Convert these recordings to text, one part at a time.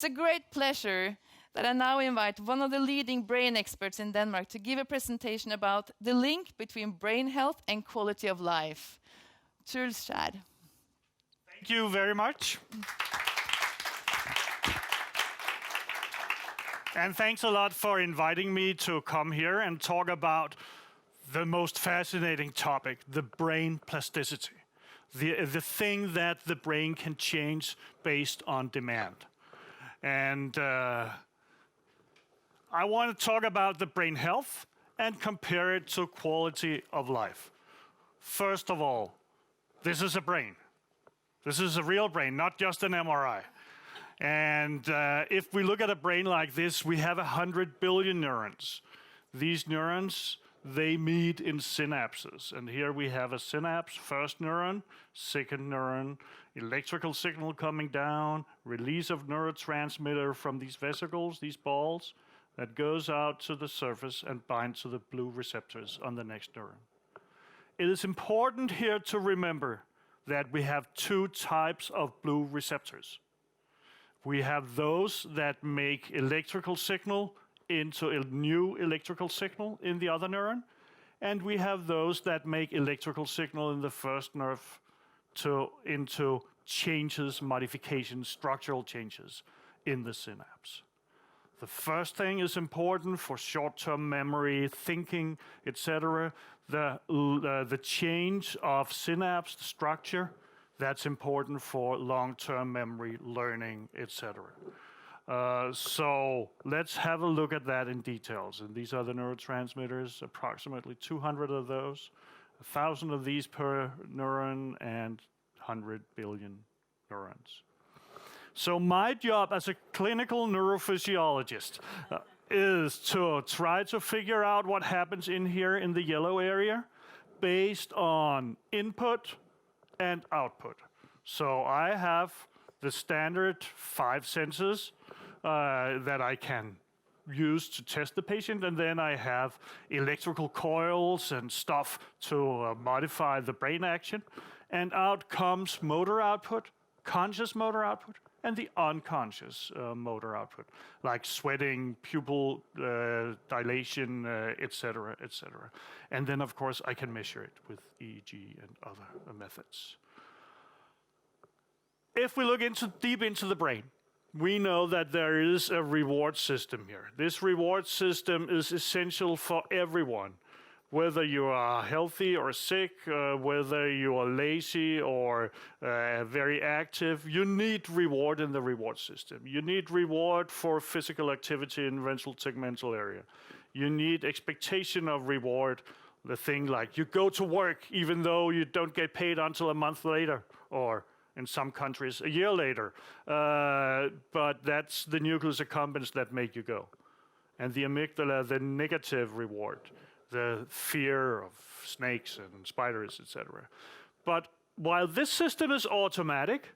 a great pleasure that I now invite one of the leading brain experts in Denmark to give a presentation about the link between brain health and quality of life. Troels Kjaerin. Thank you very much. And thanks a lot for inviting me to come here and talk about the most fascinating topic, the brain plasticity. The thing that the brain can change based on demand. And I want to talk about the brain health and compare it to quality of life. First of all, this is a brain. This is a real brain, not just an MRI. And if we look at a brain like this, we have 100 billion neurons. These neurons, they meet in synapses. And here we have a synapse, first neuron, second neuron, electrical signal coming down, release of neurotransmitter from these vesicles, these balls, that goes out to the surface and binds to the blue receptors on the next neuron. It is important here to remember that we have two types of blue receptors. We have those that make electrical signal into a new electrical signal in the other neuron, and we have those that make electrical signal in the first nerve into changes, modifications, structural changes in the synapse. The first thing is important for short-term memory, thinking, etc. The change of synapse structure, that's important for long-term memory, learning, etc. So let's have a look at that in details. And these are the neurotransmitters, approximately 200 of those, 1,000 of these per neuron, and 100 billion neurons. So my job as a clinical neurophysiologist is to try to figure out what happens in here in the yellow area based on input and output. So I have the standard 5 senses that I can use to test the patient, and then I have electrical coils and stuff to modify the brain action. And out comes motor output, conscious motor output, and the unconscious motor output, like sweating, pupil dilation, etc., etc. And then, of course, I can measure it with EEG and other methods. If we look deep into the brain, we know that there is a reward system here. This reward system is essential for everyone. Whether you are healthy or sick, whether you are lazy or very active, you need reward in the reward system. You need reward for physical activity in ventral tegmental area. You need expectation of reward, the thing like you go to work even though you don't get paid until a month later, or in some countries a year later. But that's the nucleus accumbens that make you go. And the amygdala, the negative reward, the fear of snakes and spiders, etc. But while this system is automatic,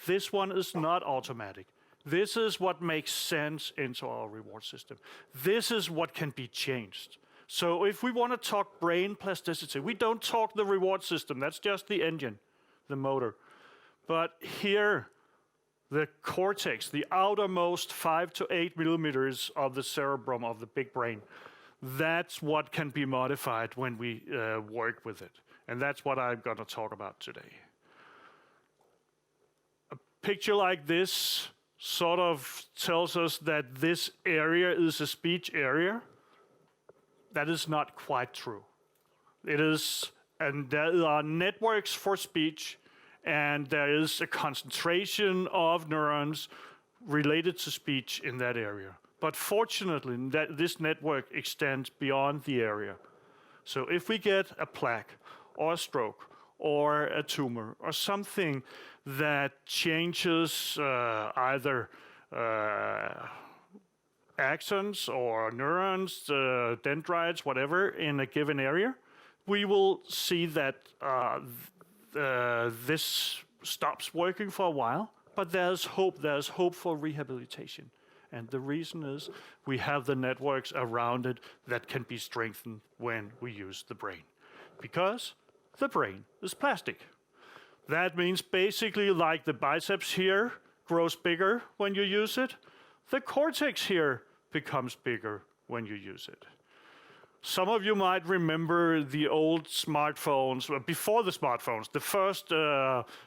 this one is not automatic. This is what makes sense into our reward system. This is what can be changed. So if we want to talk brain plasticity, we don't talk the reward system. That's just the engine, the motor. But here, the cortex, the outermost 5 to 8 millimeters of the cerebrum of the big brain, that's what can be modified when we work with it. And that's what I'm going to talk about today. A picture like this sort of tells us that this area is a speech area. That is not quite true. It is, and there are networks for speech, and there is a concentration of neurons related to speech in that area. But fortunately, this network extends beyond the area. So if we get a plaque or a stroke or a tumor or something that changes either axons or neurons, dendrites, whatever, in a given area, we will see that this stops working for a while, but there's hope for rehabilitation. And the reason is we have the networks around it that can be strengthened when we use the brain. Because the brain is plastic. That means basically like the biceps here grows bigger when you use it, the cortex here becomes bigger when you use it. Some of you might remember the old smartphones, well, before the smartphones, the first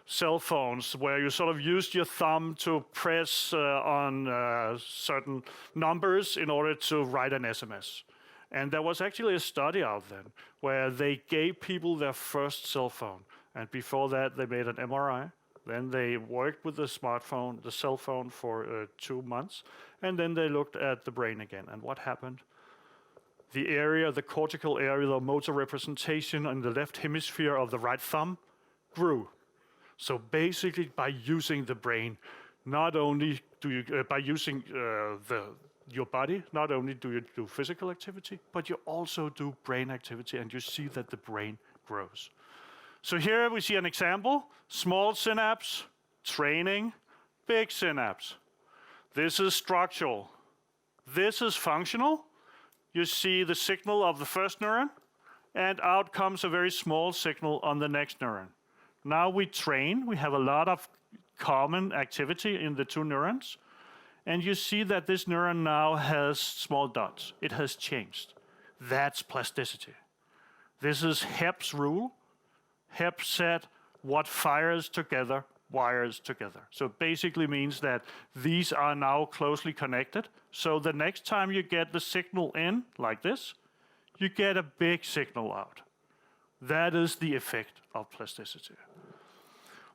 cell phones where you sort of used your thumb to press on certain numbers in order to write an SMS. And there was actually a study out then where they gave people their first cell phone. And before that, they made an MRI. Then they worked with the smartphone, the cell phone for 2 months. And then they looked at the brain again. And what happened? The area, the cortical area, the motor representation in the left hemisphere of the right thumb grew. So basically, by using the brain, not only do you, by using your body, not only do you do physical activity, but you also do brain activity, and you see that the brain grows. So here we see an example, small synapse, training, big synapse. This is structural. This is functional. You see the signal of the first neuron, and out comes a very small signal on the next neuron. Now we train, we have a lot of common activity in the two neurons, and you see that this neuron now has small dots. It has changed. That's plasticity. This is Hebb's rule. Hebb said, what fires together, wires together. So it basically means that these are now closely connected. So the next time you get the signal in, like this, you get a big signal out. That is the effect of plasticity.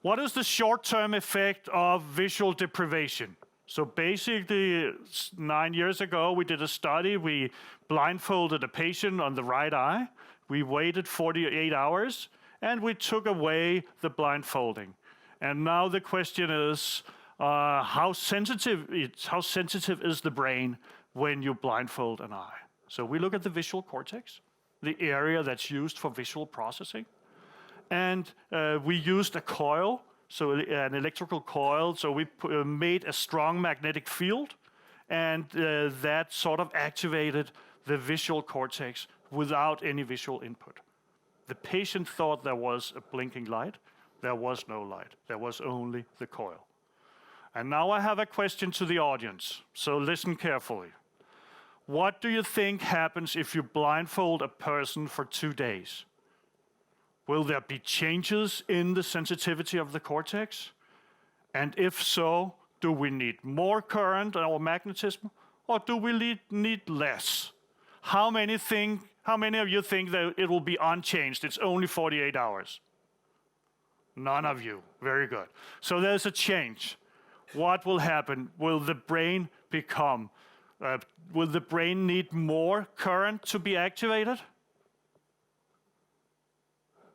What is the short-term effect of visual deprivation? So basically, 9 years ago, we did a study. We blindfolded a patient on the right eye. We waited 48 hours, and we took away the blindfolding. And now the question is, how sensitive is the brain when you blindfold an eye? So we look at the visual cortex, the area that's used for visual processing. And we used a coil, so an electrical coil. So we made a strong magnetic field, and that sort of activated the visual cortex without any visual input. The patient thought there was a blinking light. There was no light. There was only the coil. And now I have a question to the audience, so listen carefully. What do you think happens if you blindfold a person for 2 days? Will there be changes in the sensitivity of the cortex? And if so, do we need more current or magnetism, or do we need less? How many of you think that it will be unchanged? It's only 48 hours. None of you. Very good. So there's a change. What will happen? Will the brain need more current to be activated?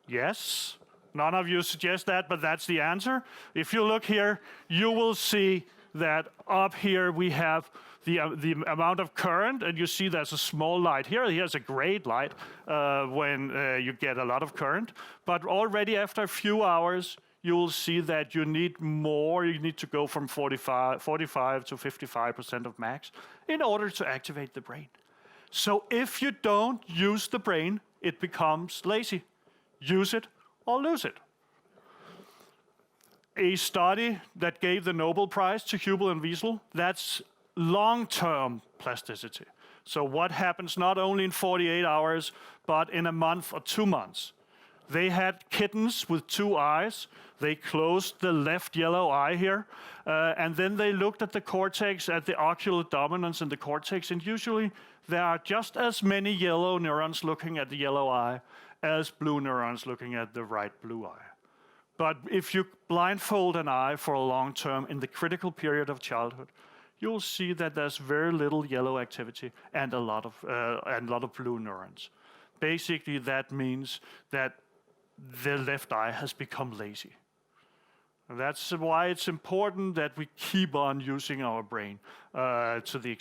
Yes. None of you suggest that, but that's the answer. If you look here, you will see that up here we have the amount of current, and you see there's a small light here. Here's a great light when you get a lot of current. But already after a few hours, you will see that you need more. You need to go from 45 to 55% of max in order to activate the brain. So if you don't use the brain, it becomes lazy. Use it or lose it. A study that gave the Nobel Prize to Hubel and Wiesel, that's long-term plasticity. So what happens not only in 48 hours, but in a month or 2 months. They had kittens with 2 eyes. They closed the left yellow eye here, and then they looked at the cortex, at the ocular dominance in the cortex, and usually there are just as many yellow neurons looking at the yellow eye as blue neurons looking at the right blue eye. But if you blindfold an eye for a long term in the critical period of childhood, you'll see that there's very little yellow activity and a lot of blue neurons. Basically, that means that the left eye has become lazy. And that's why it's important that we keep on using our brain to the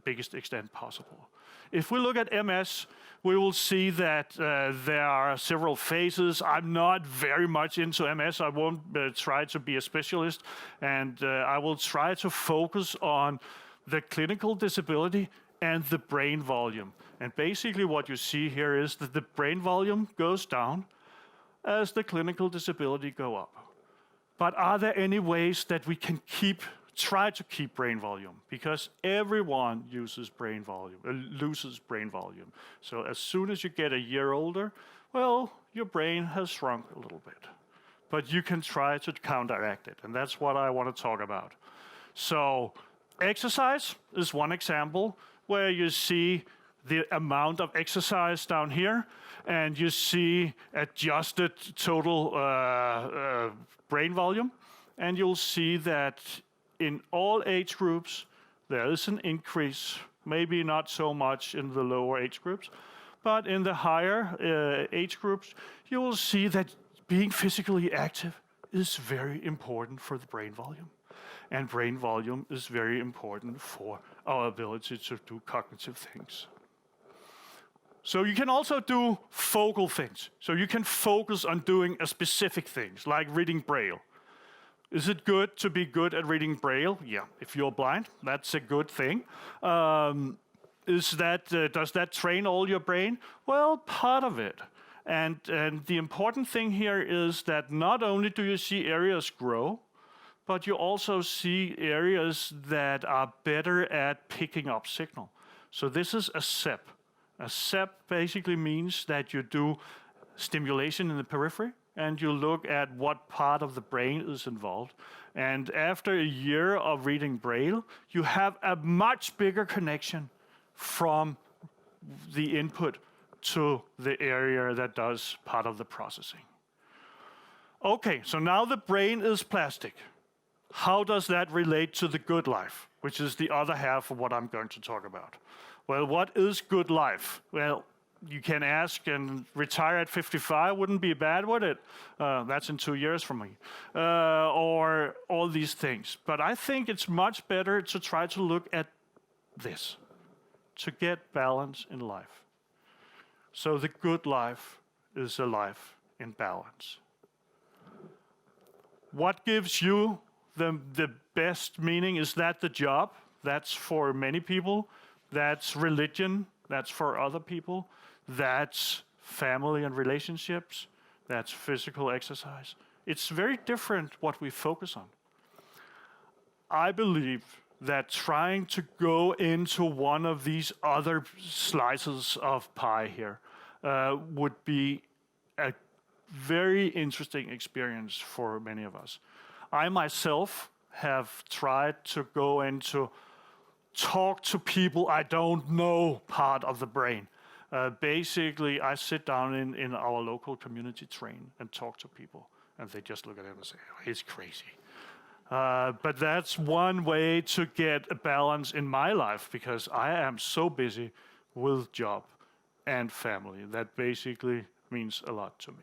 biggest extent possible. If we look at MS, we will see that there are several phases. I'm not very much into MS. I won't try to be a specialist, and I will try to focus on the clinical disability and the brain volume. And basically what you see here is that the brain volume goes down as the clinical disability go up. But are there any ways that we can keep try to keep brain volume, because everyone uses brain volume, loses brain volume. So as soon as you get a year older, well, your brain has shrunk a little bit. But you can try to counteract it, and that's what I want to talk about. So exercise is one example where you see the amount of exercise down here, and you see adjusted total brain volume, and you'll see that in all age groups there is an increase, maybe not so much in the lower age groups, but in the higher age groups you will see that being physically active is very important for the brain volume. And brain volume is very important for our ability to do cognitive things. So you can also do focal things. So you can focus on doing a specific things, like reading Braille. Is it good to be good at reading Braille? Yeah, if you're blind, that's a good thing. Does that train all your brain? Well, part of it. And the important thing here is that not only do you see areas grow, but you also see areas that are better at picking up signal. So this is a SEP. A SEP basically means that you do stimulation in the periphery, and you look at what part of the brain is involved. And after a year of reading Braille, you have a much bigger connection from the input to the area that does part of the processing. Okay, so now the brain is plastic. How does that relate to the good life, which is the other half of what I'm going to talk about? Well, what is good life? Well, you can ask, and retire at 55 wouldn't be bad, would it? That's in 2 years from me. Or all these things. But I think it's much better to try to look at this, to get balance in life. So the good life is a life in balance. What gives you the best meaning? Is that the job? That's for many people. That's religion. That's for other people. That's family and relationships. That's physical exercise. It's very different what we focus on. I believe that trying to go into one of these other slices of pie here would be a very interesting experience for many of us. I myself have tried to go into talk to people I don't know part of the brain. Basically, I sit down in our local community train and talk to people, and they just look at it and say, oh, he's crazy. But that's one way to get a balance in my life, because I am so busy with job and family. That basically means a lot to me.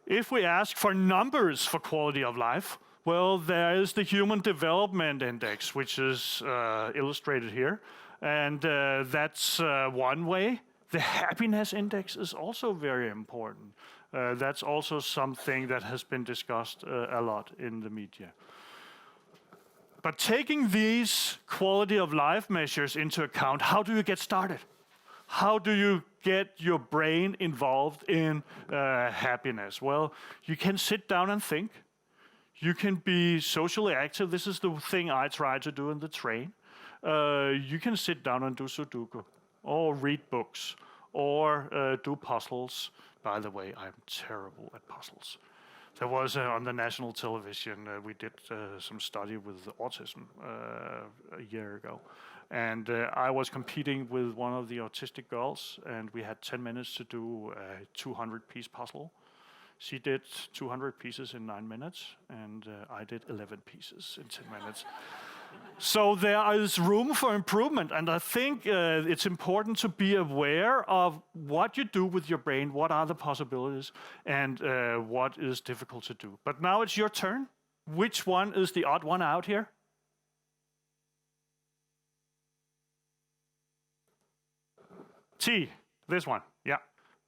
If we ask for numbers for quality of life, well, there is the Human Development Index, which is illustrated here. And that's one way. The Happiness Index is also very important. That's also something that has been discussed a lot in the media. But taking these quality of life measures into account, how do you get started? How do you get your brain involved in happiness? Well, you can sit down and think. You can be socially active. This is the thing I try to do in the train. You can sit down and do Sudoku, or read books, or do puzzles. By the way, I'm terrible at puzzles. There was on the national television, we did some study with autism a year ago. And I was competing with one of the autistic girls, and we had 10 minutes to do a 200-piece puzzle. She did 200 pieces in 9 minutes, and I did 11 pieces in 10 minutes. So there is room for improvement, and I think it's important to be aware of what you do with your brain, what are the possibilities, and what is difficult to do. But now it's your turn. Which one is the odd one out here? T, this one, yeah.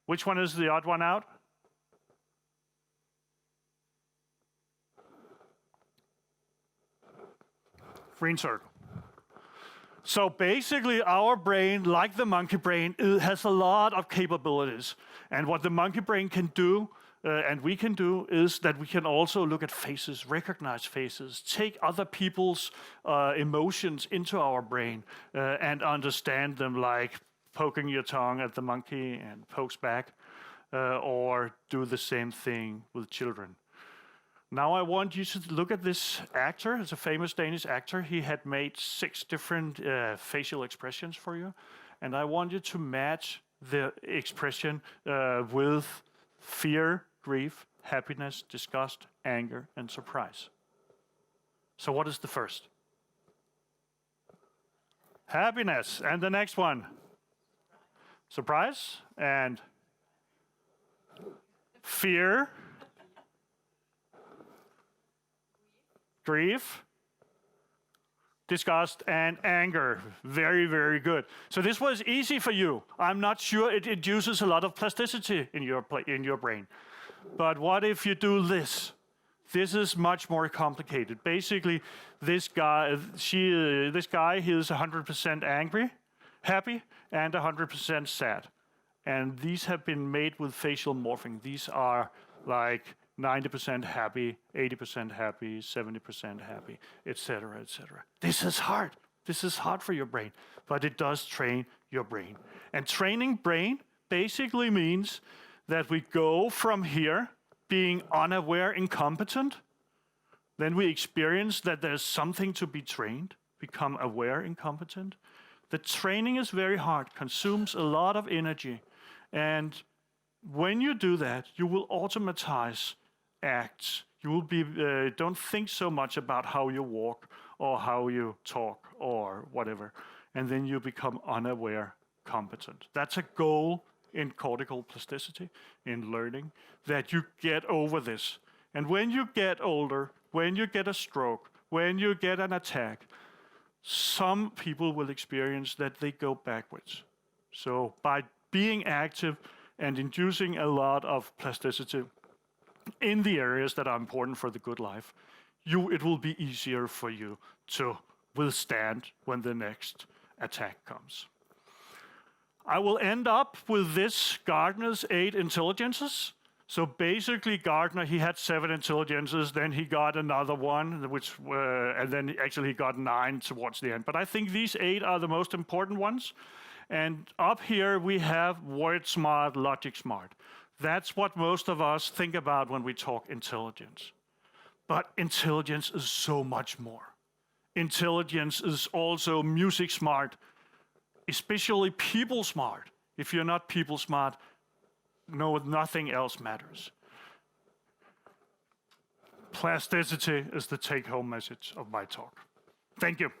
Which one is the odd one out? Green circle. So basically our brain, like the monkey brain, it has a lot of capabilities. And what the monkey brain can do, and we can do is that we can also look at faces, recognize faces, take other people's emotions into our brain and understand them, like poking your tongue at the monkey and pokes back, or do the same thing with children. Now I want you to look at this actor. It's a famous Danish actor. He had made 6 different facial expressions for you. And I want you to match the expression with fear, grief, happiness, disgust, anger, and surprise. So what is the first? Happiness. And the next one? Surprise. And fear. Grief, disgust, and anger. Very, very good. So this was easy for you. I'm not sure it induces a lot of plasticity in your brain. But what if you do this? This is much more complicated. Basically, this guy, he is 100% angry, happy, and 100% sad. And these have been made with facial morphing. These are like 90% happy, 80% happy, 70% happy, etc., etc. This is hard. This is hard for your brain, but it does train your brain. And training brain basically means that we go from here being unaware, incompetent, then we experience that there's something to be trained, become aware, incompetent. The training is very hard, consumes a lot of energy, and when you do that, you will automatize acts. You will be don't think so much about how you walk or how you talk or whatever, and then you become unaware, competent. That's a goal in cortical plasticity, in learning, that you get over this. And when you get older, when you get a stroke, when you get an attack, some people will experience that they go backwards. So by being active and inducing a lot of plasticity in the areas that are important for the good life, it will be easier for you to withstand when the next attack comes. I will end up with this Gardner's 8 intelligences. So basically Gardner, he had 7 intelligences, then he got another one, and then actually he got 9 towards the end. But I think these 8 are the most important ones. And up here we have word smart, logic smart. That's what most of us think about when we talk intelligence. But intelligence is so much more. Intelligence is also music smart, especially people smart. If you're not people smart, nothing else matters. Plasticity is the take-home message of my talk. Thank you.